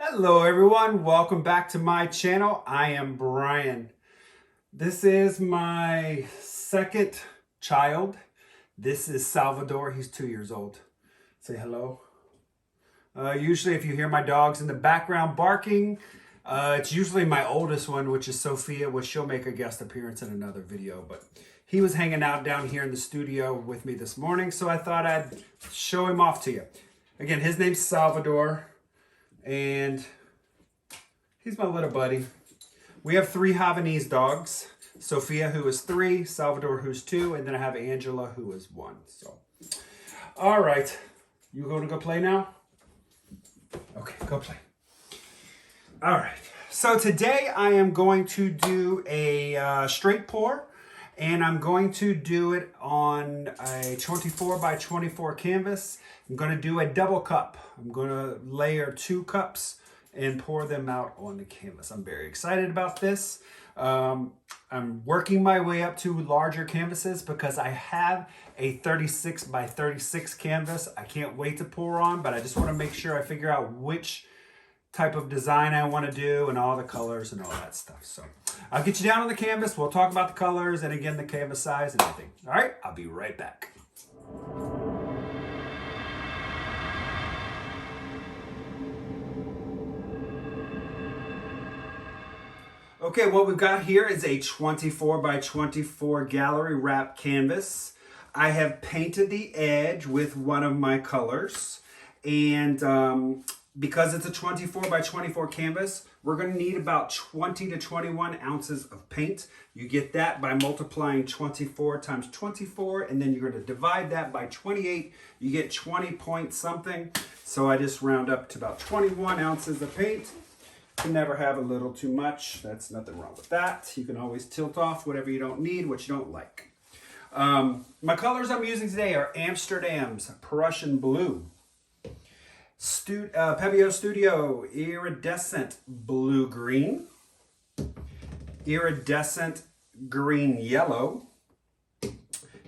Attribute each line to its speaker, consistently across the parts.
Speaker 1: Hello everyone, welcome back to my channel. I am Brian. This is my second child. This is Salvador, he's 2 years old. Say hello. Usually if you hear my dogs in the background barking, it's usually my oldest one, which is Sophia, which she'll make a guest appearance in another video. But he was hanging out down here in the studio with me this morning, so I thought I'd show him off to you. Again, his name's Salvador. And he's my little buddy. We have 3 Havanese dogs. Sophia, who is 3, Salvador, who's 2, and then I have Angela, who is 1. So, all right. You going to go play now? Okay, go play. All right. So today I am going to do a straight pour, and I'm going to do it on a 24 by 24 canvas. I'm going to do a double cup. I'm going to layer 2 cups and pour them out on the canvas. I'm very excited about this. I'm working my way up to larger canvases because I have a 36 by 36 canvas. I can't wait to pour on, but I just want to make sure I figure out which type of design I want to do and all the colors and all that stuff. So I'll get you down on the canvas. We'll talk about the colors and again, the canvas size and everything. All right, I'll be right back. Okay, what we've got here is a 24 by 24 gallery wrap canvas. I have painted the edge with one of my colors, and because it's a 24 by 24 canvas, we're going to need about 20 to 21 ounces of paint. You get that by multiplying 24 times 24, and then you're going to divide that by 28. You get 20 point something. So I just round up to about 21 ounces of paint. You can never have a little too much. That's nothing wrong with that. You can always tilt off whatever you don't need, what you don't like. My colors I'm using today are Amsterdam's Prussian Blue, Pebeo Studio Iridescent Blue Green, Iridescent Green Yellow,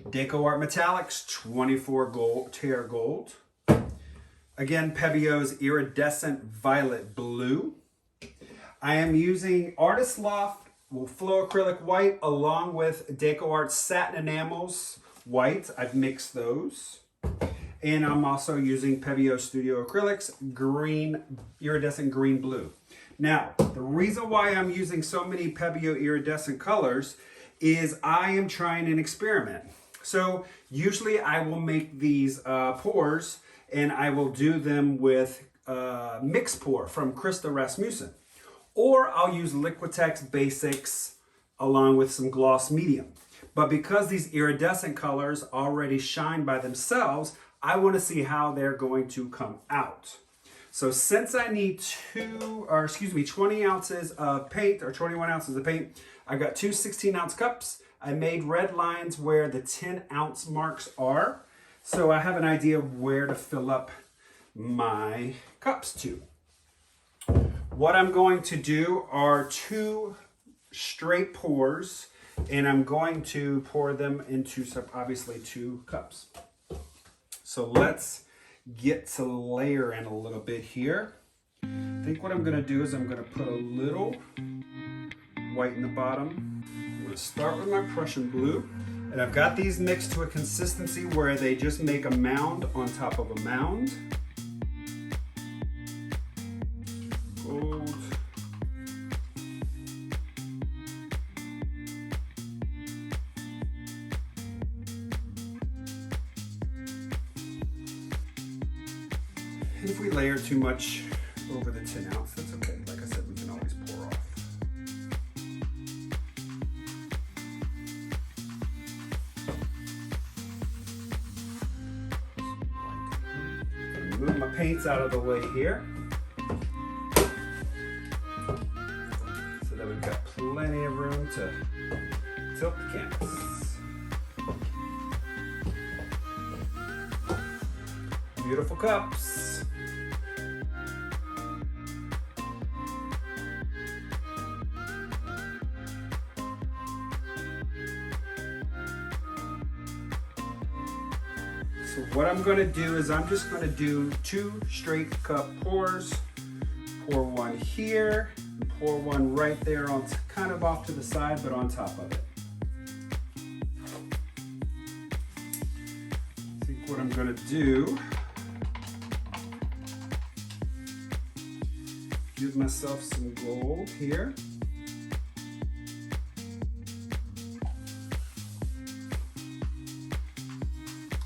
Speaker 1: DecoArt Metallics 24 Gold Tear Gold, again Pebeo's Iridescent Violet Blue. I am using Artist Loft Flow Acrylic White along with DecoArt Satin Enamels White. I've mixed those. And I'm also using Pebeo Studio Acrylics Iridescent Green Blue. Now, the reason why I'm using so many Pebeo iridescent colors is I am trying an experiment. So usually I will make these pours and I will do them with mix pour from Krista Rasmussen. Or I'll use Liquitex Basics along with some gloss medium. But because these iridescent colors already shine by themselves, I want to see how they're going to come out. So since I need 20 ounces of paint or 21 ounces of paint, I got 2 16-ounce cups. I made red lines where the 10-ounce marks are. So I have an idea of where to fill up my cups to. What I'm going to do are 2 straight pours, and I'm going to pour them into obviously 2 cups. So let's get to layering a little bit here. I think what I'm going to do is I'm going to put a little white in the bottom. I'm going to start with my Prussian blue, and I've got these mixed to a consistency where they just make a mound on top of a mound. Gold. If we layer too much over the 10 ounce, that's okay. Like I said, we can always pour off. I'm gonna move my paints out of the way here. So that we've got plenty of room to tilt the canvas. Beautiful cups. So what I'm going to do is I'm just going to do 2 straight cup pours. pour one here, and pour one right there on kind of off to the side, but on top of it. I think what I'm gonna do, give myself some gold here.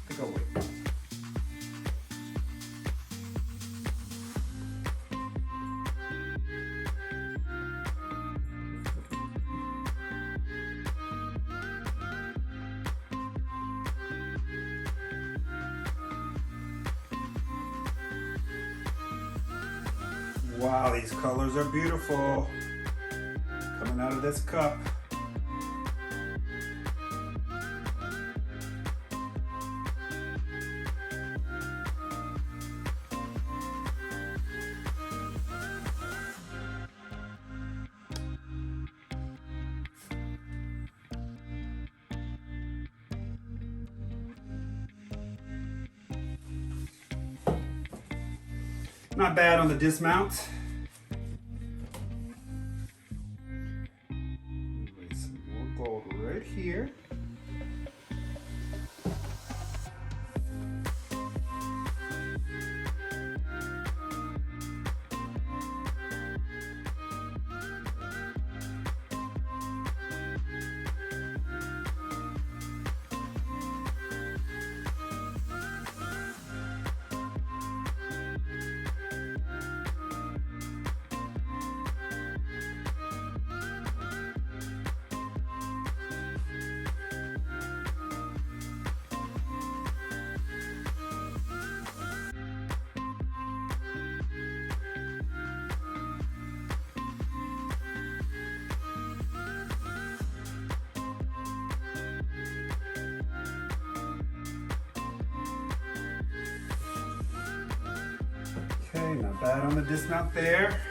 Speaker 1: I think I'll wait. Wow, these colors are beautiful. Coming out of this cup. Not bad on the dismount. Lay some more gold right here. Okay, not bad on the dismount there.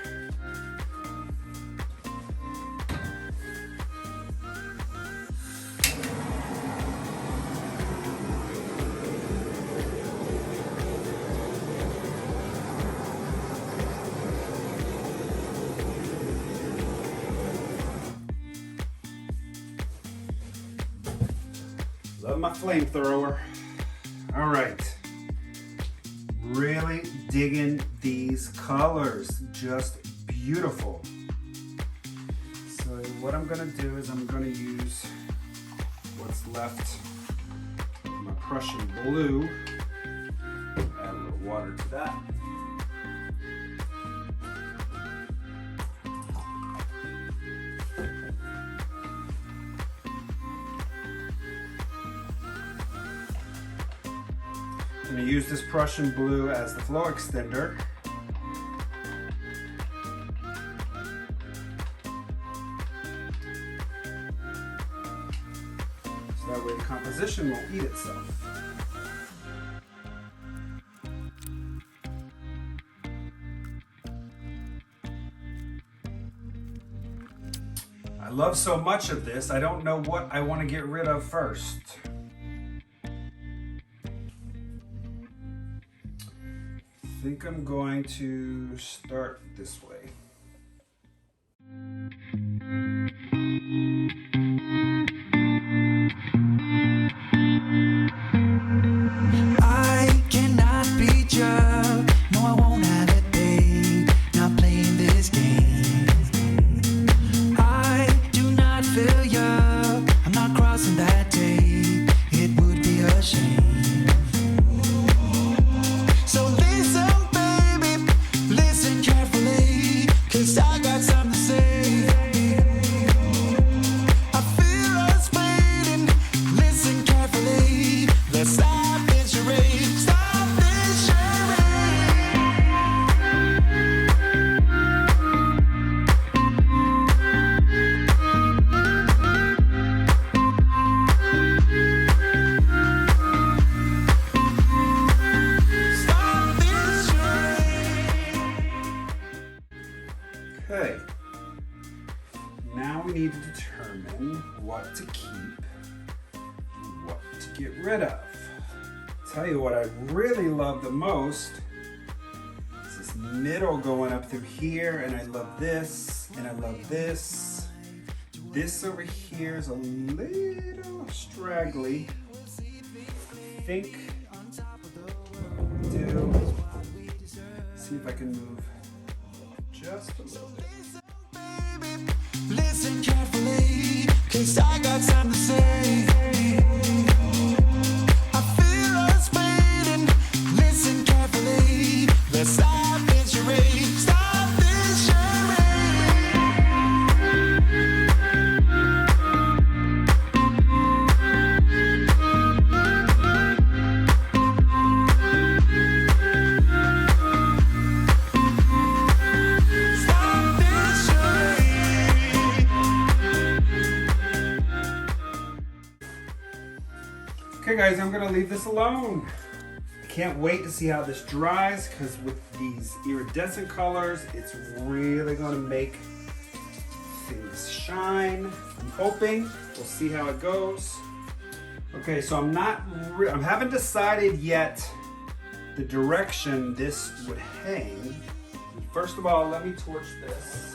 Speaker 1: Love my flamethrower. All right. Really digging these colors, just beautiful. So what I'm gonna do is I'm gonna use what's left of my Prussian blue. Add a little water to that. I'm going to use this Prussian blue as the flow extender. So that way the composition won't eat itself. I love so much of this, I don't know what I want to get rid of first. I think I'm going to start this way.
Speaker 2: I cannot beat you. No, I won't have it, babe. Not playing this game. I do not feel you. I'm not crossing that tape. It would be a shame. So listen, baby, listen carefully, 'cause I got something to say. I feel us fading. Listen carefully. Let's stop this charade. Stop this charade. Stop this charade.
Speaker 1: Okay. Now we need to determine what to keep and what to get rid of. Tell you what I really love the most is this middle going up through here, and I love this, and I love this. This over here is a little straggly. I think see if I can move just a little bit.
Speaker 2: Listen carefully, 'cause I got something to say. I feel us fading. Listen carefully. Let's stop this charade. Stop this
Speaker 1: Okay guys, I'm gonna leave this alone. Can't wait to see how this dries, because with these iridescent colors, it's really gonna make things shine. I'm hoping. We'll see how it goes. Okay, so I haven't decided yet the direction this would hang. First of all, let me torch this.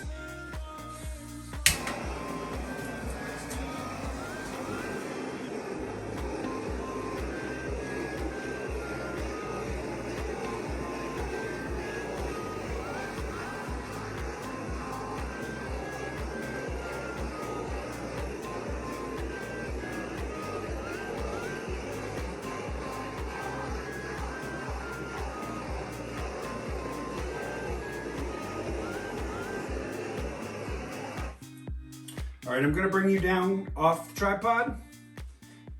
Speaker 1: All right, I'm gonna bring you down off the tripod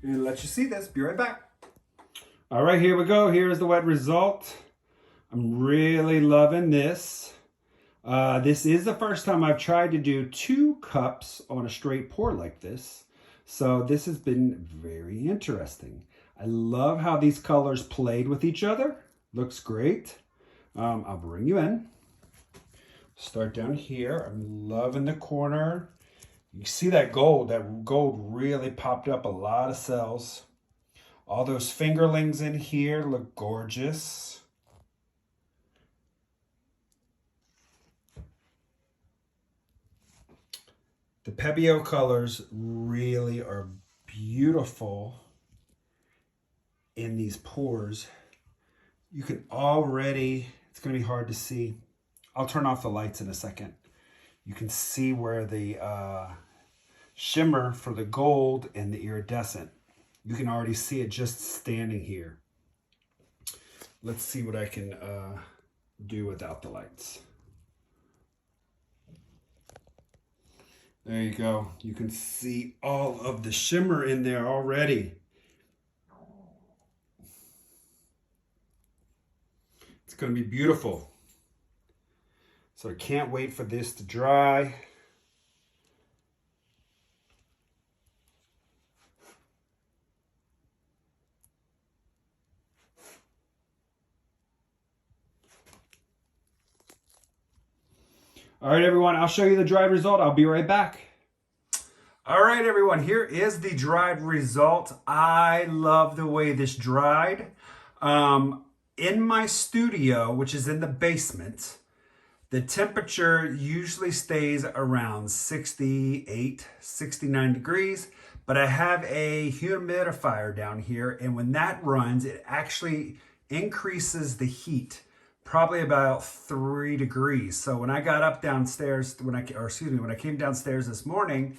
Speaker 1: and let you see this. Be right back. All right, here we go. Here's the wet result. I'm really loving this. This is the first time I've tried to do 2 cups on a straight pour like this. So this has been very interesting. I love how these colors played with each other. Looks great. I'll bring you in. Start down here. I'm loving the corner. You see that gold really popped up a lot of cells. All those fingerlings in here look gorgeous. The Pebeo colors really are beautiful in these pours. You can already, it's gonna be hard to see. I'll turn off the lights in a second. You can see where the shimmer for the gold and the iridescent. You can already see it just standing here. Let's see what I can do without the lights. There you go. You can see all of the shimmer in there already. It's going to be beautiful. So I can't wait for this to dry. All right, everyone, I'll show you the dried result. I'll be right back. All right, everyone, here is the dried result. I love the way this dried. In my studio, which is in the basement, the temperature usually stays around 68, 69 degrees, but I have a humidifier down here, and when that runs, it actually increases the heat, probably about 3 degrees. So when I got up downstairs, when I came downstairs this morning,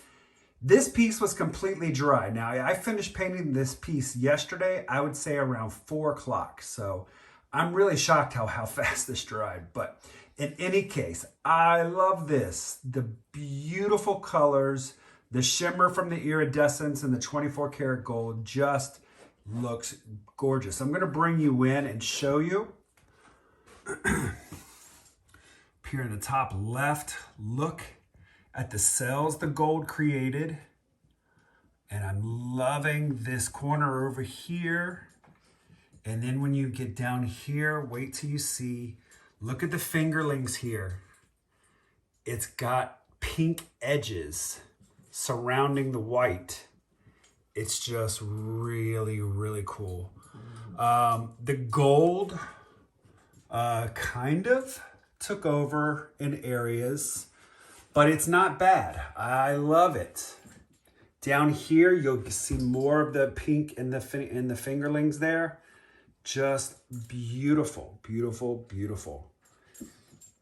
Speaker 1: this piece was completely dry. Now, I finished painting this piece yesterday, I would say around 4 o'clock. So I'm really shocked how fast this dried. But in any case, I love this. The beautiful colors, the shimmer from the iridescence and the 24 karat gold just looks gorgeous. I'm gonna bring you in and show you. Here in the top left, look at the cells the gold created. And I'm loving this corner over here. And then when you get down here, wait till you see, look at the fingerlings here. It's got pink edges surrounding the white. It's just really, really cool. The gold kind of took over in areas, but it's not bad. I love it. Down here, you'll see more of the pink in the fingerlings there. Just beautiful, beautiful, beautiful.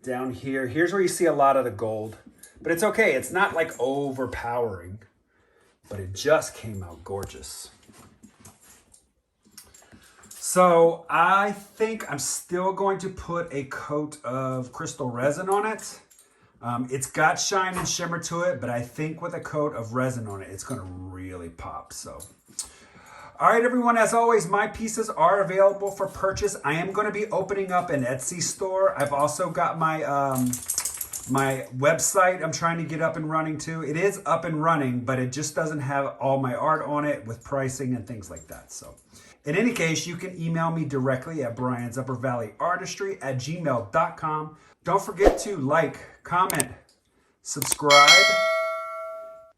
Speaker 1: Down here, here's where you see a lot of the gold, but it's okay. It's not like overpowering, but it just came out gorgeous. So I think I'm still going to put a coat of crystal resin on it. It's got shine and shimmer to it, but I think with a coat of resin on it, it's going to really pop. So, all right, everyone, as always, my pieces are available for purchase. I am going to be opening up an Etsy store. I've also got my my website I'm trying to get up and running too. It is up and running, but it just doesn't have all my art on it with pricing and things like that. So in any case, you can email me directly at briansuppervalleyartistry@gmail.com. Don't forget to like, comment, subscribe,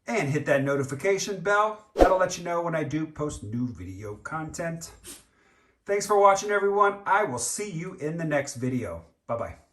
Speaker 1: and hit that notification bell. That'll let you know when I do post new video content. Thanks for watching, everyone. I will see you in the next video. Bye-bye.